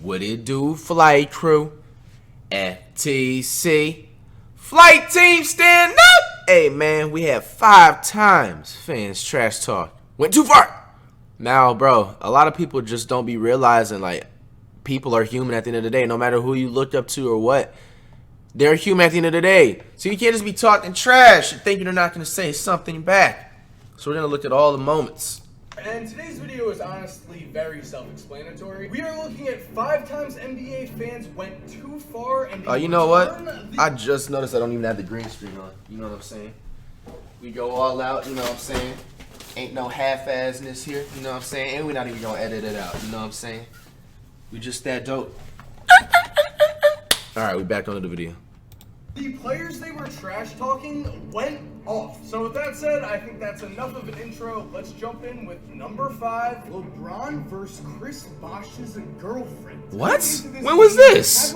What it do, flight crew? FTC. Flight team stand up! Hey man, we have 5 times fans trash talk. Went too far! Now, bro, a lot of people just don't be realizing, like, people are human at the end of the day. No matter who you look up to or what, they're human at the end of the day. So you can't just be talking trash and thinking they're not going to say something back. So we're going to look at all the moments. And today's video is honestly very self-explanatory. We are looking at 5 times NBA fans went too far and you know what? I just noticed I don't even have the green screen on. You know what I'm saying? We go all out, you know what I'm saying? Ain't no half-assness here, you know what I'm saying? And we're not even gonna edit it out, you know what I'm saying? We just that dope. Alright, we back onto the video. The players they were trash talking went off. So with that said, I think that's enough of an intro. Let's jump in with number 5, LeBron versus Chris Bosh's girlfriend. What? When was this?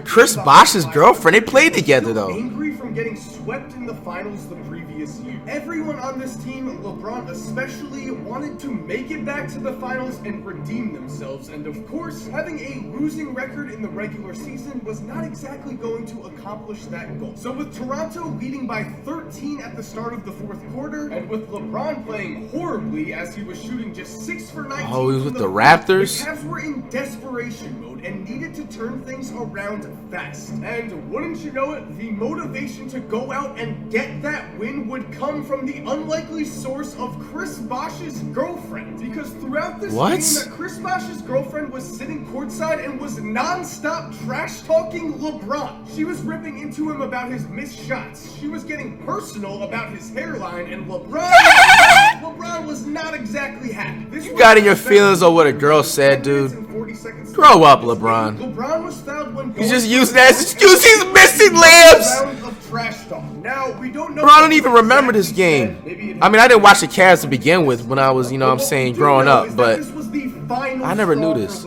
Chris Bosh's girlfriend? They played together though. Angry from getting swept in the finals the previous year. Everyone on this team, LeBron especially, wanted to make it back to the finals and redeem themselves. And of course, having a losing record in the regular season was not exactly going to accomplish that goal. So with Toronto leading by 13 at the start of the 4th quarter, and with LeBron playing horribly as he was shooting just 6 for 19. Oh, he was with the Raptors? The Cavs were in desperation mode and needed to turn things around fast. And wouldn't you know it, the motivation to go out and get that win would come from the unlikely source of Chris Bosh's girlfriend. Because throughout this game, Chris Bosh's girlfriend was sitting courtside and was non-stop trash-talking LeBron. She was ripping into him about his missed shots. She was getting personal about his hairline, and LeBron was not exactly happy. You got in your feelings on what a girl said, dude. Grow up, LeBron. LeBron was fouled when he's just using that as an excuse. He's missing layups. Now, we don't know. Bro, I don't even remember this game. I mean, I didn't watch the Cavs to begin with when I was, you know what I'm saying, growing up, but I never knew this.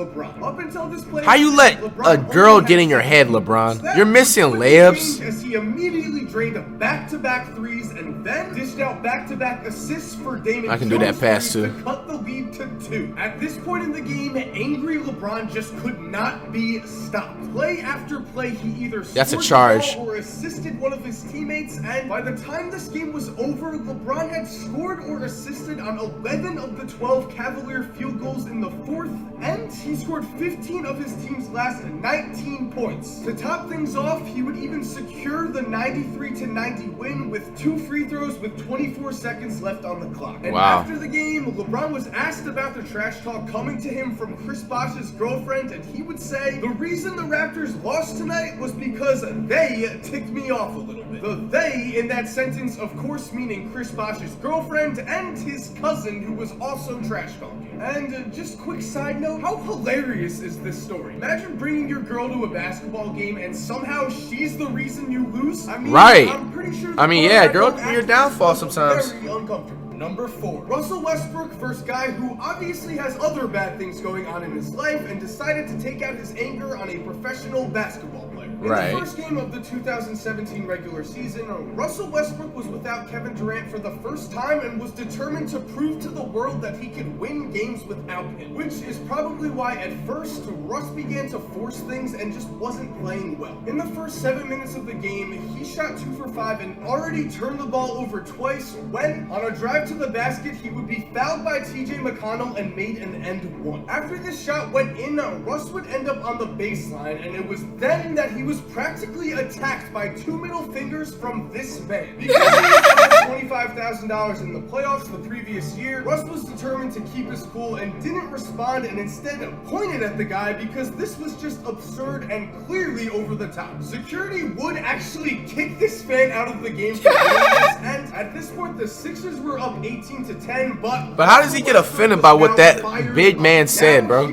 How you let a girl get in your head, LeBron? You're missing layups. As he immediately drained back-to-back threes and then dished out back-to-back assists for Damon. I can do that pass too. To cut the lead to 2. At this point in the game, angry LeBron just could not be stopped. Play after play, he either that's a charge or assisted one of his teammates, and by the time this game was over, LeBron had scored or assisted on 11 of the 12 Cavalier field goals in the 4th, and he scored 15 of his team's last 19 points. To top things off, he would even secure the 93-90 win with 2 free throws with 24 seconds left on the clock. And after the game, LeBron was asked about the trash talk coming to him from Chris Bosh's girlfriend, and he would say, the reason the Raptors lost tonight was because they ticked me off a little bit. The they in that sentence, of course, meaning Chris Bosh's girlfriend and his cousin, who was also trash talking. And just quick side note, how hilarious is this story? Imagine bringing your girl to a basketball game and somehow she's the reason you lose. I mean, I'm pretty sure yeah, girl can be your downfall sometimes. Very uncomfortable. Number 4, Russell Westbrook versus guy who obviously has other bad things going on in his life and decided to take out his anger on a professional basketball player. In the first game of the 2017 regular season, Russell Westbrook was without Kevin Durant for the first time and was determined to prove to the world that he could win games without him, which is probably why at first Russ began to force things and just wasn't playing well. In the first 7 minutes of the game, he shot 2 for 5 and already turned the ball over twice when, on a drive to the basket, he would be fouled by TJ McConnell and made an end one. After this shot went in, Russ would end up on the baseline, and it was then that he was practically attacked by 2 middle fingers from this man. Because he had $25,000 in the playoffs the previous year, Russ was determined to keep his cool and didn't respond and instead pointed at the guy because this was just absurd and clearly over the top. Security would actually kick this fan out of the game for doing this, and at this point the Sixers were up 18-10, but how does he get offended by what that big man said, bro?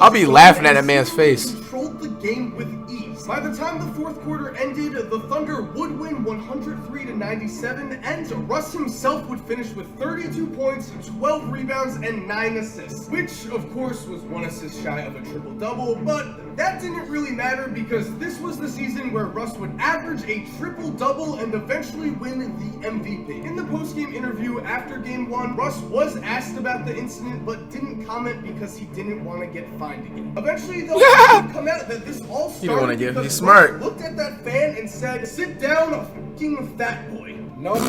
I'll be laughing at that man's face. Controlled the game with ease. Russ. By the time the fourth quarter ended, the Thunder would win 103-97, and Russ himself would finish with 32 points, 12 rebounds, and 9 assists, which of course was 1 assist shy of a triple-double, but that didn't really matter because this was the season where Russ would average a triple-double and eventually win the MVP. In the post-game interview after Game 1, Russ was asked about the incident but didn't comment because he didn't want to get fined again. Eventually, though, it would come out that this all started because he's smart. Russ looked at that fan and said, "Sit down, fucking fat boy." Number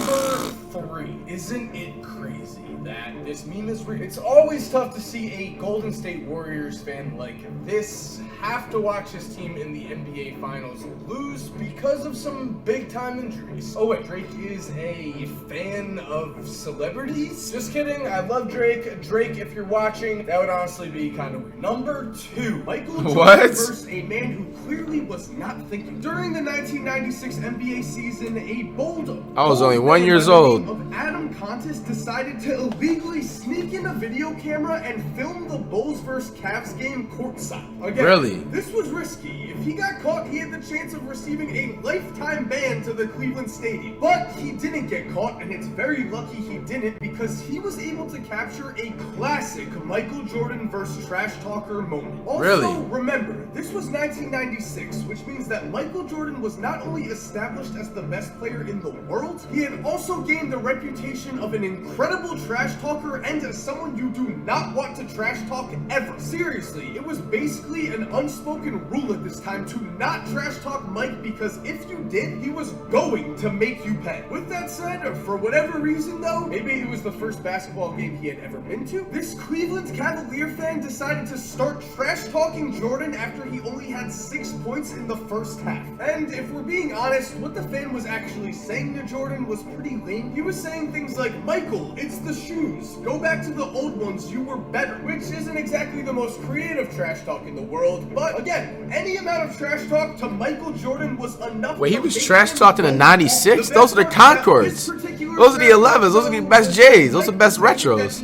3. Isn't it crazy that this meme is real? It's always tough to see a Golden State Warriors fan like this have to watch his team in the NBA Finals lose because of some big-time injuries. Oh wait, Drake is a fan of celebrities? Just kidding, I love Drake. Drake, if you're watching, that would honestly be kind of weird. Number 2, Michael Jordan versus a man who clearly was not thinking. During the 1996 NBA season, a bold I was only 1 year old. Of Adam Contis decided to illegally sneak in a video camera and film the Bulls vs. Cavs game courtside. Again, really? This was risky. If he got caught, he had the chance of receiving a lifetime ban to the Cleveland Stadium. But he didn't get caught, and it's very lucky he didn't because he was able to capture a classic Michael Jordan versus trash talker moment. Also, remember, this was 1996, which means that Michael Jordan was not only established as the best player in the world, he had also gained the reputation of an incredible trash talker and as someone you do not want to trash talk ever. Seriously, it was basically an unspoken rule at this time to not trash talk Mike because if you did, he was going to make you pay. With that said, for whatever reason though, maybe it was the first basketball game he had ever been to, this Cleveland Cavalier fan decided to start trash talking Jordan after he only had 6 points in the first half. And if we're being honest, what the fan was actually saying to Jordan was pretty lame. He was saying things like, "Michael, it's the shoes. Go back to the old ones, you were better," which isn't exactly the most creative trash talk in the world, but again, any amount of trash talk to Michael Jordan was enough. Wait, he was trash talking in '96? Those are the Concords. Those are the 11s. Those are the best J's. Those are the best retros.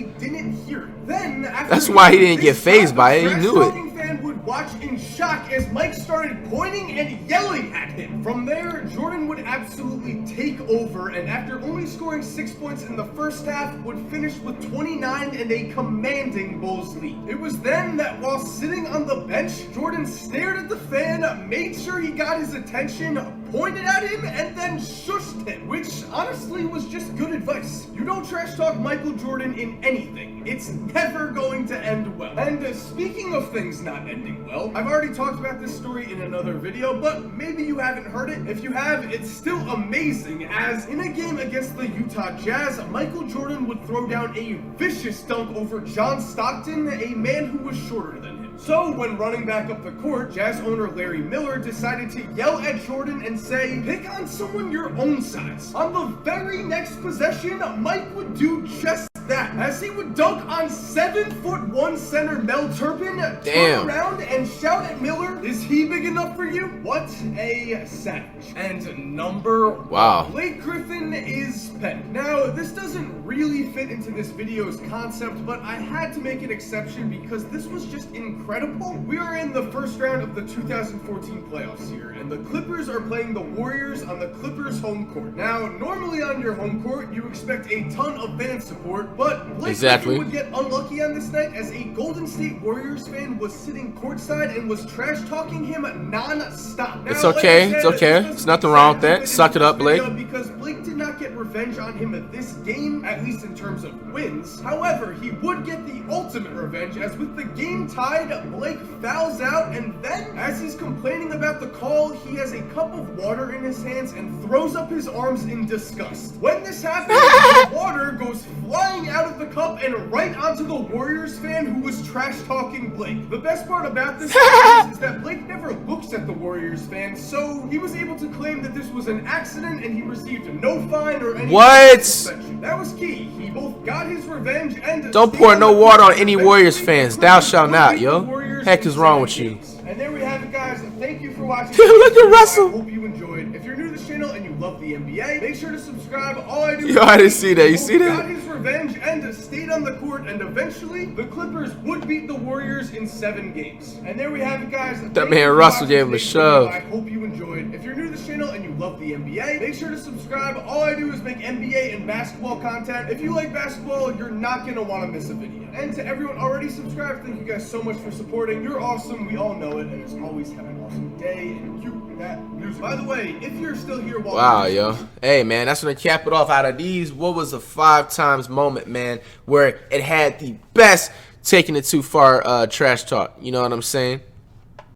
That's why he didn't get fazed by it. He knew it. Would watch in shock as Mike started pointing and yelling at him. From there, Jordan would absolutely take over, and after only scoring 6 points in the first half, would finish with 29 and a commanding Bulls lead. It was then that while sitting on the bench, Jordan stared at the fan, made sure he got his attention, pointed at him, and then shushed him, which honestly was just good advice. You don't trash talk Michael Jordan in anything. It's never going to end well. And speaking of things not ending well, I've already talked about this story in another video, but maybe you haven't heard it. If you have, it's still amazing, as in a game against the Utah Jazz, Michael Jordan would throw down a vicious dunk over John Stockton, a man who was shorter than him. So when running back up the court, Jazz owner Larry Miller decided to yell at Jordan and say, "Pick on someone your own size." On the very next possession, Mike would do just that, as he would dunk on 7'1" center Mel Turpin, turn around and shout at Miller, "Is he big enough for you?" What a savage. And number 1, Blake Griffin is petty. Now, this doesn't really fit into this video's concept, but I had to make an exception because this was just incredible. We are in the first round of the 2014 playoffs here, and the Clippers are playing the Warriors on the Clippers home court. Now, normally on your home court, you expect a ton of fan support, but Blake Griffin would get unlucky on this night as a Golden State Warriors fan was sitting courtside and was trash talking him non-stop. Now, it's okay, it's okay. There's nothing wrong with that. Suck it up, Blake. Because Blake did not get revenge on him at this game, at least in terms of wins. However, he would get the ultimate revenge, as with the game tied, Blake fouls out, and then, as he's complaining about the call, he has a cup of water in his hands and throws up his arms in disgust. When this happens, the water goes flying out of the cup and right onto the Warriors fan who was trash talking Blake. The best part about this is that Blake never looks at the Warriors fan, so he was able to claim that this was an accident and he received no fine or any suspension. That was key. He both got his revenge and don't pour no water on any Warriors fans. Thou shalt not, yo. Heck is wrong with you? And there we have it, guys. Thank you for watching. Look at Russell. I hope you enjoyed. If you're new to this channel and you love the NBA, make sure to subscribe. All I do yo, I didn't see that. You see that? revenge and stayed on the court, and eventually the Clippers would beat the Warriors in 7 games. And there we have it, guys. That man Russell gave him a shove. I hope you enjoyed. If you're new to this channel and you love the NBA, make sure to subscribe. All I do is make NBA and basketball content. If you like basketball, you're not going to want to miss a video. And to everyone already subscribed, thank you guys so much for supporting. You're awesome. We all know it. And as always, have an awesome day and cue that music. By the way, if you're still here while wow, yo. Hey, man, that's going to cap it off. Out of these, what was a 5 times moment, man, where it had the best taking it too far trash talk? You know what I'm saying?